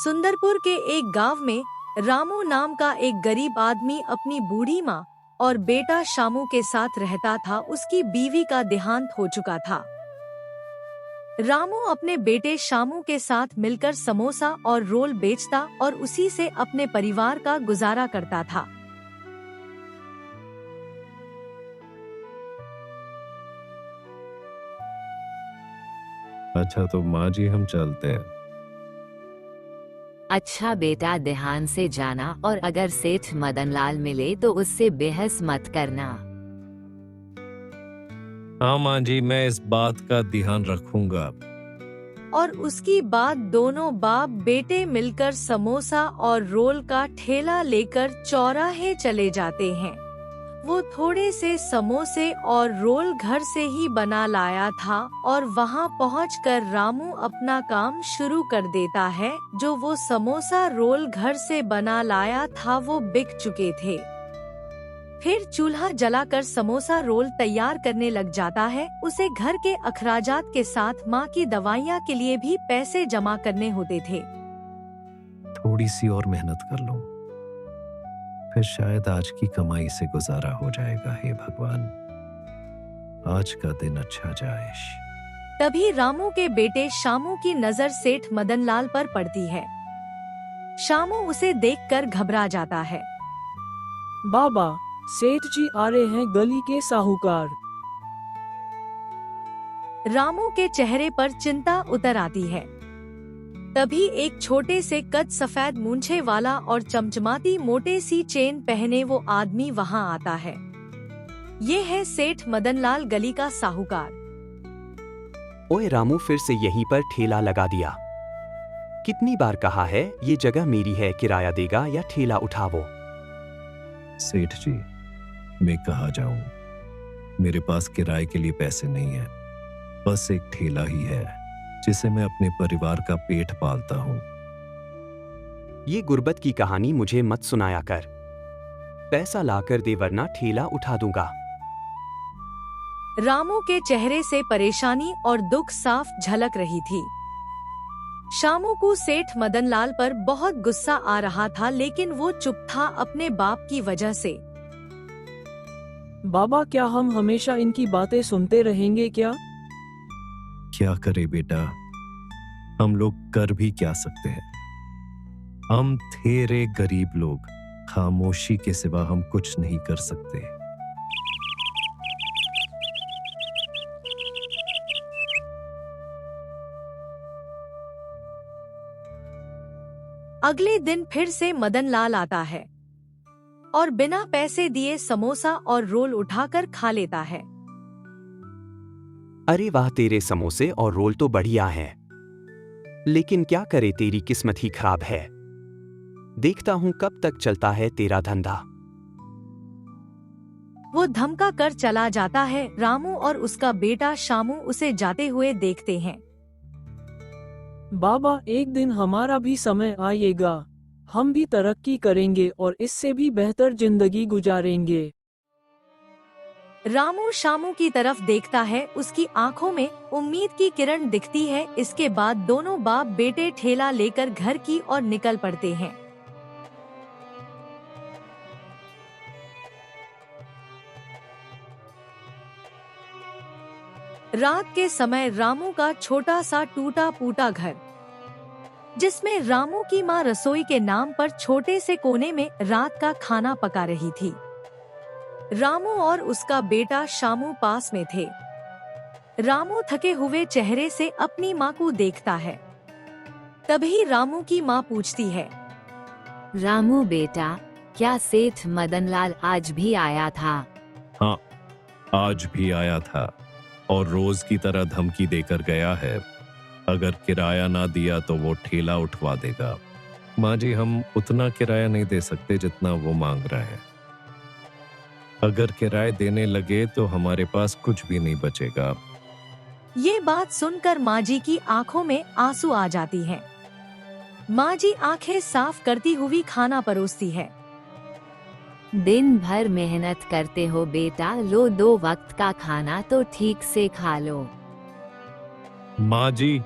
सुंदरपुर के एक गांव में रामू नाम का एक गरीब आदमी अपनी बूढ़ी माँ और बेटा शामू के साथ रहता था। उसकी बीवी का देहांत हो चुका था। रामू अपने बेटे शामू के साथ मिलकर समोसा और रोल बेचता और उसी से अपने परिवार का गुजारा करता था। अच्छा तो माँ जी हम चलते हैं। अच्छा बेटा, ध्यान से जाना और अगर सेठ मदनलाल मिले तो उससे बहस मत करना। हाँ माँ जी, मैं इस बात का ध्यान रखूंगा। और उसकी बाद दोनों बाप बेटे मिलकर समोसा और रोल का ठेला लेकर चौराहे चले जाते हैं। वो थोड़े से समोसे और रोल घर से ही बना लाया था और वहाँ पहुंचकर रामू अपना काम शुरू कर देता है। जो वो समोसा रोल घर से बना लाया था वो बिक चुके थे। फिर चूल्हा जलाकर समोसा रोल तैयार करने लग जाता है। उसे घर के अखराजात के साथ माँ की दवाइयाँ के लिए भी पैसे जमा करने होते थे। थोड़ी सी और मेहनत कर लूं, फिर शायद आज की कमाई से गुजारा हो जाएगा। हे भगवान, आज का दिन अच्छा जाए। तभी रामू के बेटे शामू की नजर सेठ मदनलाल पर पड़ती है। शामू उसे देखकर घबरा जाता है। बाबा, सेठ जी आ रहे हैं, गली के साहूकार। रामू के चेहरे पर चिंता उतर आती है। तभी एक छोटे से कद सफेद मूंछे वाला और चमचमाती मोटे सी चेन पहने वो आदमी वहाँ आता है। ये है सेठ मदनलाल, गली का साहूकार। ओए रामू, फिर से यहीं पर ठेला लगा दिया। कितनी बार कहा है ये जगह मेरी है, किराया देगा या ठेला उठावो। सेठ जी, मैं कहाँ जाऊं? मेरे पास किराए के लिए पैसे नहीं है। बस एक ठेला ही है जिसे मैं अपने परिवार का पेट पालता हूँ। ये गुर्बत की कहानी मुझे मत सुनाया कर। पैसा लाकर दे वरना ठेला उठा दूंगा। रामू के चेहरे से परेशानी और दुख साफ झलक रही थी। शामू को सेठ मदनलाल पर बहुत गुस्सा आ रहा था, लेकिन वो चुप था अपने बाप की वजह से। बाबा, क्या हम हमेशा इनकी बातें सुनते रहेंगे क्या? क्या करे बेटा, हम लोग कर भी क्या सकते हैं। हम थेरे गरीब लोग, खामोशी के सिवा हम कुछ नहीं कर सकते। अगले दिन फिर से मदनलाल आता है और बिना पैसे दिए समोसा और रोल उठाकर खा लेता है। अरे वाह, तेरे समोसे और रोल तो बढ़िया हैं। लेकिन क्या करे, तेरी किस्मत ही खराब है। देखता हूं कब तक चलता है तेरा धंधा। वो धमका कर चला जाता है। रामू और उसका बेटा शामू उसे जाते हुए देखते हैं। बाबा, एक दिन हमारा भी समय आएगा, हम भी तरक्की करेंगे और इससे भी बेहतर जिंदगी गुजारेंगे। रामू शामू की तरफ देखता है, उसकी आंखों में उम्मीद की किरण दिखती है। इसके बाद दोनों बाप बेटे ठेला लेकर घर की ओर निकल पड़ते हैं। रात के समय रामू का छोटा सा टूटा फूटा घर, जिसमें रामू की माँ रसोई के नाम पर छोटे से कोने में रात का खाना पका रही थी। रामू और उसका बेटा शामू पास में थे। रामू थके हुए चेहरे से अपनी माँ को देखता है। तभी रामू की माँ पूछती है, रामू बेटा, क्या सेठ मदनलाल आज भी आया था? हाँ, आज भी आया था और रोज की तरह धमकी देकर गया है। अगर किराया ना दिया तो वो ठेला उठवा देगा। माँ जी, हम उतना किराया नहीं दे सकते जितना वो मांग रहा है। अगर किराया देने लगे तो हमारे पास कुछ भी नहीं बचेगा। ये बात सुनकर माँ जी की आंखों में आंसू आ जाती हैं। माँ जी आंखें साफ करती हुई खाना परोसती है। दिन भर मेहनत करते हो बेटा, लो 2 वक्त का खाना तो ठीक से खा लो। माँ जी,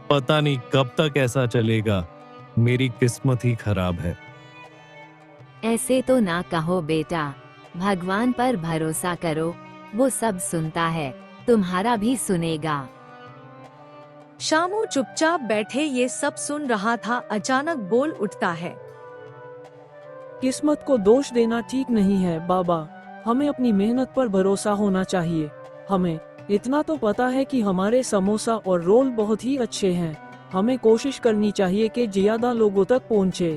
पता नहीं कब तक ऐसा चलेगा। मेरी किस्मत ही खराब है। ऐसे तो ना कहो बेटा, भगवान पर भरोसा करो, वो सब सुनता है, तुम्हारा भी सुनेगा। शामू चुपचाप बैठे ये सब सुन रहा था, अचानक बोल उठता है। किस्मत को दोष देना ठीक नहीं है बाबा, हमें अपनी मेहनत पर भरोसा होना चाहिए। हमें इतना तो पता है कि हमारे समोसा और रोल बहुत ही अच्छे हैं। हमें कोशिश करनी चाहिए कि ज्यादा लोगों तक पहुंचे।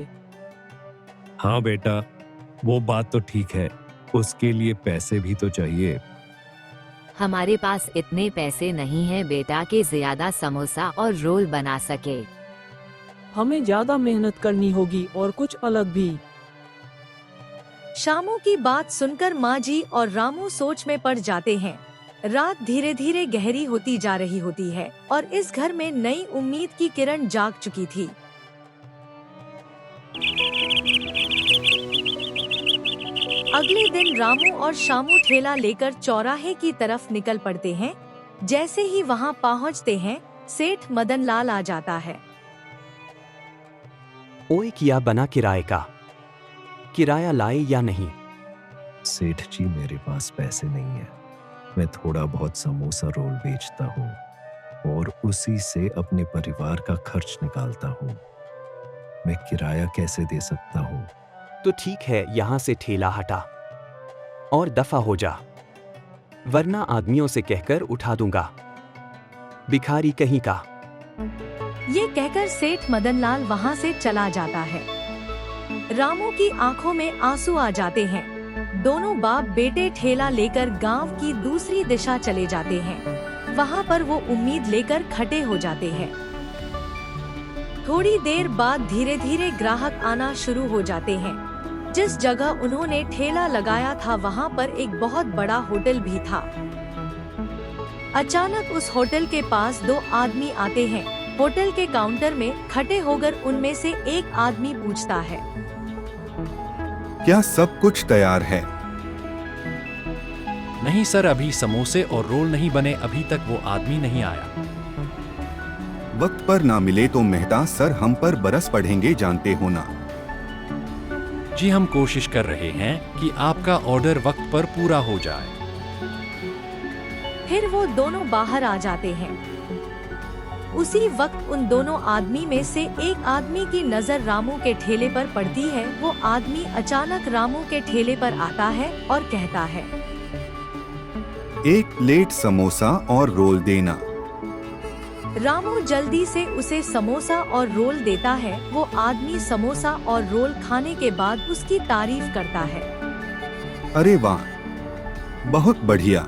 हाँ बेटा, वो बात तो ठीक है, उसके लिए पैसे भी तो चाहिए। हमारे पास इतने पैसे नहीं है बेटा कि ज्यादा समोसा और रोल बना सके। हमें ज्यादा मेहनत करनी होगी और कुछ अलग भी। शामू की बात सुनकर माँ जी और रामू सोच में पड़ जाते हैं। रात धीरे धीरे गहरी होती जा रही होती है और इस घर में नई उम्मीद की किरण जाग चुकी थी। अगले दिन रामू और शामू ठेला लेकर चौराहे की तरफ निकल पड़ते हैं। जैसे ही वहां पहुंचते हैं, सेठ मदन लाल आ जाता है। ओए किया बना किराए का, किराया लाए या नहीं? सेठ जी, मेरे पास पैसे नहीं है। मैं थोड़ा बहुत समोसा रोल बेचता हूँ और उसी से अपने परिवार का खर्च निकालता हूँ। मैं किराया कैसे दे सकता हूँ? तो ठीक है, यहाँ से ठेला हटा और दफा हो जा, वरना आदमियों से कहकर उठा दूंगा, भिखारी कहीं का। ये कहकर सेठ मदनलाल वहाँ से चला जाता है। रामू की आंखों में आंसू आ जाते हैं। दोनों बाप बेटे ठेला लेकर गांव की दूसरी दिशा चले जाते हैं। वहाँ पर वो उम्मीद लेकर खड़े हो जाते हैं। थोड़ी देर बाद धीरे धीरे ग्राहक आना शुरू हो जाते हैं। जिस जगह उन्होंने ठेला लगाया था वहाँ पर एक बहुत बड़ा होटल भी था। अचानक उस होटल के पास दो आदमी आते हैं। होटल के काउंटर में खड़े होकर उनमें से एक आदमी पूछता है, क्या सब कुछ तैयार है? नहीं सर, अभी समोसे और रोल नहीं बने, अभी तक वो आदमी नहीं आया। वक्त पर ना मिले तो मेहता सर हम पर बरस पड़ेंगे, जानते हो ना। जी हम कोशिश कर रहे हैं कि आपका ऑर्डर वक्त पर पूरा हो जाए। फिर वो दोनों बाहर आ जाते हैं। उसी वक्त उन दोनों आदमी में से एक आदमी की नजर रामू के ठेले पर पड़ती है। वो आदमी अचानक रामू के ठेले पर आता है और कहता है, एक प्लेट समोसा और रोल देना। रामू जल्दी से उसे समोसा और रोल देता है। वो आदमी समोसा और रोल खाने के बाद उसकी तारीफ करता है। अरे वाह, बहुत बढ़िया,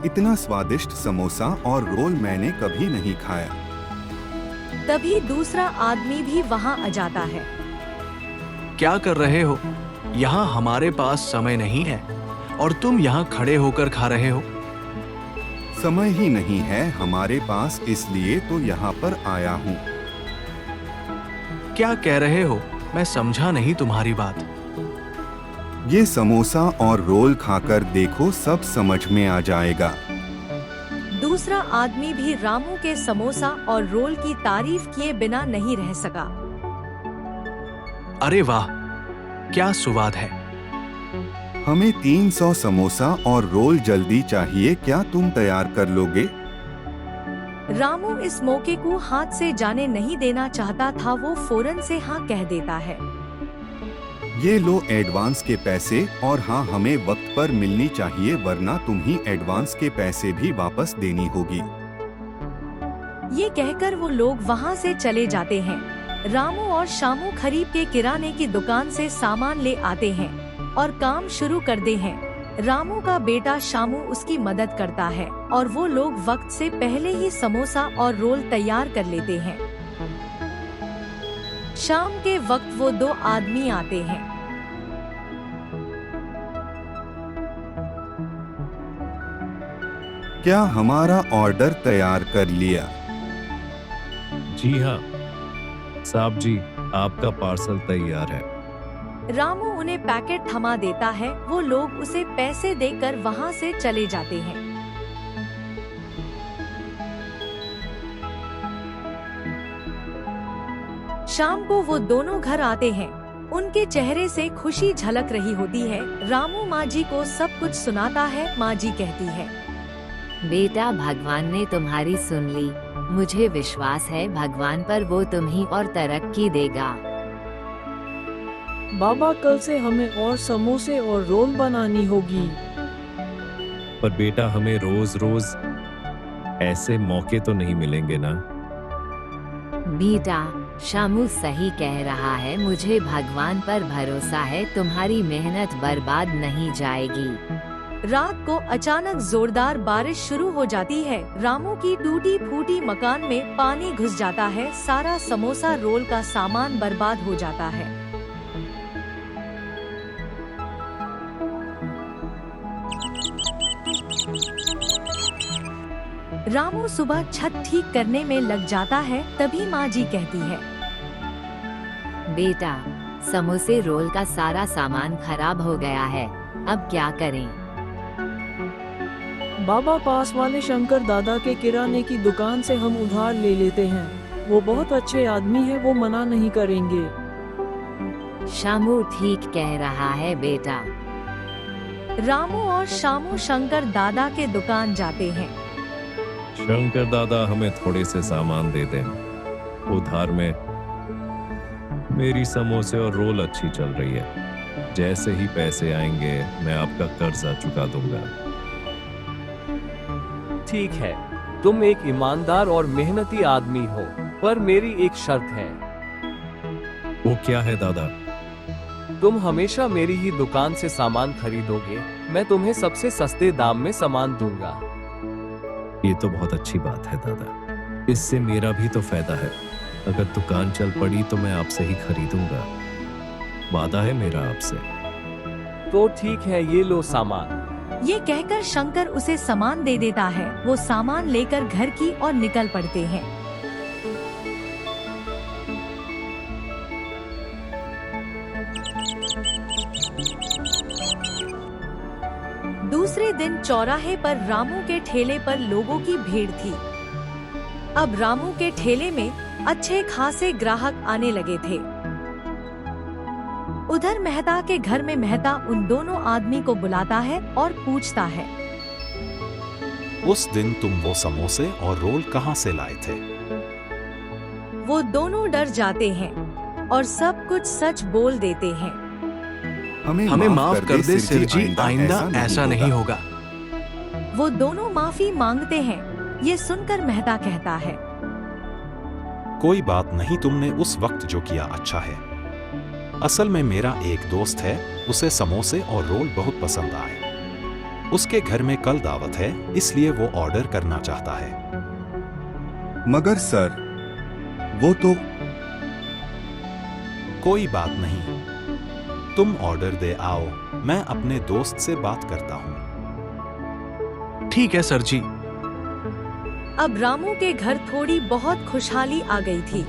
इतना स्वादिष्ट समोसा और रोल मैंने कभी नहीं खाया। तभी दूसरा आदमी भी वहाँ आ जाता है। क्या कर रहे हो? यहाँ हमारे पास समय नहीं है और तुम यहाँ खड़े होकर खा रहे हो। समय ही नहीं है हमारे पास, इसलिए तो यहाँ पर आया हूँ। क्या कह रहे हो? मैं समझा नहीं तुम्हारी बात। ये समोसा और रोल खाकर देखो, सब समझ में आ जाएगा। दूसरा आदमी भी रामू के समोसा और रोल की तारीफ किए बिना नहीं रह सका। अरे वाह, क्या स्वाद है। हमें 300 समोसा और रोल जल्दी चाहिए, क्या तुम तैयार कर लोगे? रामू इस मौके को हाथ से जाने नहीं देना चाहता था। वो फौरन से हाँ कह देता है। ये लो एडवांस के पैसे, और हाँ हमें वक्त पर मिलनी चाहिए, वरना तुम्हें एडवांस के पैसे भी वापस देनी होगी। ये कहकर वो लोग वहाँ से चले जाते हैं। रामू और शामू खरीद के किराने की दुकान से सामान ले आते हैं और काम शुरू करते हैं। रामू का बेटा शामू उसकी मदद करता है और वो लोग वक्त से पहले ही समोसा और रोल तैयार कर लेते हैं। शाम के वक्त वो दो आदमी आते हैं। क्या हमारा ऑर्डर तैयार कर लिया? जी हाँ साहब जी, आपका पार्सल तैयार है। रामू उन्हें पैकेट थमा देता है। वो लोग उसे पैसे देकर वहाँ से चले जाते हैं। शाम को वो दोनों घर आते हैं। उनके चेहरे से खुशी झलक रही होती है। रामू माँ जी को सब कुछ सुनाता है। माँ जी कहती है, बेटा, भगवान ने तुम्हारी सुन ली। मुझे विश्वास है भगवान पर, वो तुम्हें और तरक्की देगा। बाबा, कल से हमें और समोसे और रोल बनानी होगी। पर बेटा, हमें रोज रोज ऐसे मौके तो नहीं मिलेंगे ना। बेटा, शामू सही कह रहा है। मुझे भगवान पर भरोसा है, तुम्हारी मेहनत बर्बाद नहीं जाएगी। रात को अचानक जोरदार बारिश शुरू हो जाती है। रामू की टूटी फूटी मकान में पानी घुस जाता है। सारा समोसा रोल का सामान बर्बाद हो जाता है। रामू सुबह छत ठीक करने में लग जाता है। तभी माँ जी कहती है, बेटा, समोसे रोल का सारा सामान खराब हो गया है, अब क्या करें? बाबा, पास वाले शंकर दादा के किराने की दुकान से हम उधार ले लेते हैं। वो बहुत अच्छे आदमी है, वो मना नहीं करेंगे। शामू ठीक कह रहा है बेटा। रामू और शामू शंकर दादा के दुकान जाते हैं। शंकर दादा, हमें थोड़े से सामान दे दें, उधार में। मेरी समोसे और रोल अच्छी चल रही है। जैसे ही पैसे आएंगे मैं आपका कर्जा चुका दूंगा। ठीक है, तुम एक ईमानदार और मेहनती आदमी हो, पर मेरी एक शर्त है। वो क्या है दादा? तुम हमेशा मेरी ही दुकान से सामान खरीदोगे। मैं तुम्हें सबसे सस्ते दाम में सामान दूंगा। ये तो बहुत अच्छी बात है दादा, इससे मेरा भी तो फायदा है। अगर दुकान चल पड़ी तो मैं आपसे ही खरीदूंगा, वादा है मेरा आपसे। तो ठीक है, ये लो सामान। ये कहकर शंकर उसे सामान दे देता है। वो सामान लेकर घर की ओर निकल पड़ते हैं। दूसरे दिन चौराहे पर रामू के ठेले पर लोगों की भीड़ थी। अब रामू के ठेले में अच्छे खासे ग्राहक आने लगे थे। उधर मेहता के घर में मेहता उन दोनों आदमी को बुलाता है और पूछता है, उस दिन तुम वो समोसे और रोल कहाँ से लाए थे? वो दोनों डर जाते हैं और सब कुछ सच बोल देते हैं। हमें माफ कर दे सिर जी, आइंदा ऐसा नहीं होगा। वो दोनों माफी मांगते हैं। ये सुनकर मेहता कहता है, कोई बात नहीं, तुमने उस वक्त जो किया अच्छा है। असल में मेरा एक दोस्त है, उसे समोसे और रोल बहुत पसंद आए। उसके घर में कल दावत है, इसलिए वो ऑर्डर करना चाहता है। मगर सर, वो तो। कोई बात नहीं, तुम ऑर्डर दे आओ, मैं अपने दोस्त से बात करता हूँ। ठीक है सर जी। अब रामू के घर थोड़ी बहुत खुशहाली आ गई थी।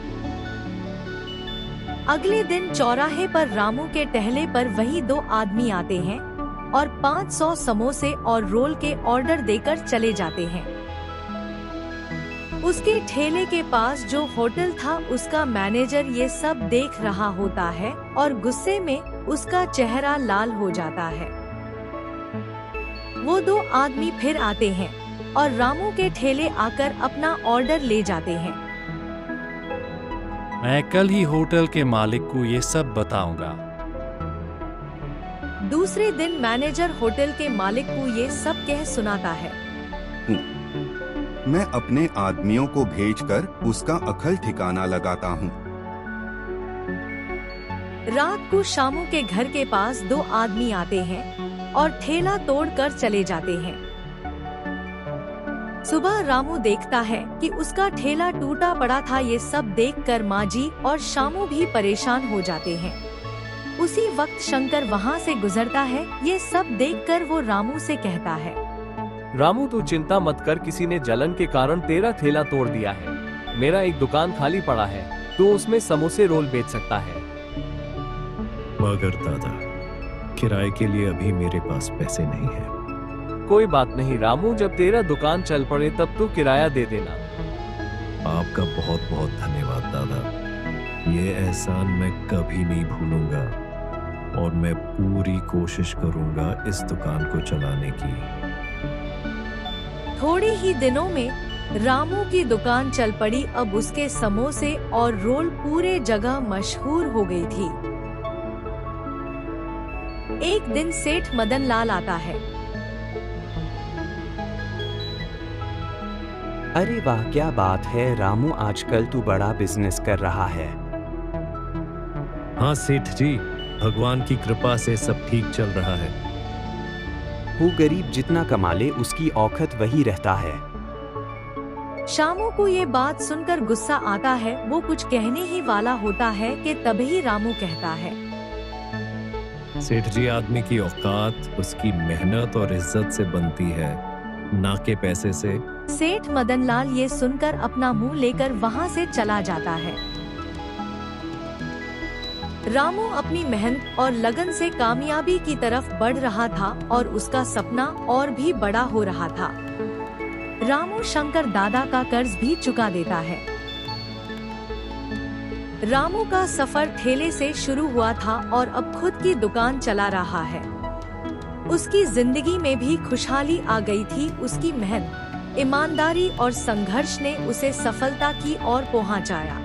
अगले दिन चौराहे पर रामू के टहले पर वही दो आदमी आते हैं और 500 समोसे और रोल के ऑर्डर देकर चले जाते हैं। उसके ठेले के पास जो होटल था, उसका मैनेजर ये सब देख रहा होता है और गुस्से में उसका चेहरा लाल हो जाता है। वो दो आदमी फिर आते हैं और रामू के ठेले आकर अपना ऑर्डर ले जाते हैं। मैं कल ही होटल के मालिक को ये सब बताऊंगा। दूसरे दिन मैनेजर होटल के मालिक को ये सब कह सुनाता है। मैं अपने आदमियों को भेजकर उसका अकल ठिकाना लगाता हूँ। रात को शामू के घर के पास दो आदमी आते हैं और ठेला तोड़कर चले जाते हैं। सुबह रामू देखता है कि उसका ठेला टूटा पड़ा था। ये सब देखकर माँ जी और शामू भी परेशान हो जाते हैं। उसी वक्त शंकर वहाँ से गुजरता है। ये सब देखकर वो रामू से कहता है, रामू, तू चिंता मत कर, किसी ने जलन के कारण तेरा ठेला तोड़ दिया है। मेरा एक दुकान खाली पड़ा है, तू उसमें समोसे रोल बेच सकता है। मगर दादा, किराए के लिए अभी मेरे पास पैसे नहीं है। कोई बात नहीं रामू, जब तेरा दुकान चल पड़े तब तू किराया दे देना। आपका बहुत बहुत धन्यवाद दादा। ये एहसान मैं कभी नहीं भूलूंगा और मैं पूरी कोशिश करूंगा इस दुकान को चलाने की। थोड़े ही दिनों में रामू की दुकान चल पड़ी। अब उसके समोसे और रोल पूरे जगह मशहूर हो गई थी। एक दिन सेठ मदन लाल आता है। अरे वाह, क्या बात है रामू, आजकल तू बड़ा बिजनेस कर रहा है। हाँ सेठ जी, भगवान की कृपा से सब ठीक चल रहा है। वो गरीब जितना कमा ले उसकी औखत वही रहता है। शामू को ये बात सुनकर गुस्सा आता है। वो कुछ कहने ही वाला होता है कि तभी रामू कहता है, सेठ जी, आदमी की औकात उसकी मेहनत और इज्जत से बनती है, ना के पैसे से। सेठ मदन लाल ये सुनकर अपना मुंह लेकर वहाँ से चला जाता है। रामू अपनी मेहनत और लगन से कामयाबी की तरफ बढ़ रहा था और उसका सपना और भी बड़ा हो रहा था। रामू शंकर दादा का कर्ज भी चुका देता है। रामू का सफर ठेले से शुरू हुआ था और अब खुद की दुकान चला रहा है। उसकी जिंदगी में भी खुशहाली आ गई थी। उसकी मेहनत, ईमानदारी और संघर्ष ने उसे सफलता की ओर पहुंचाया।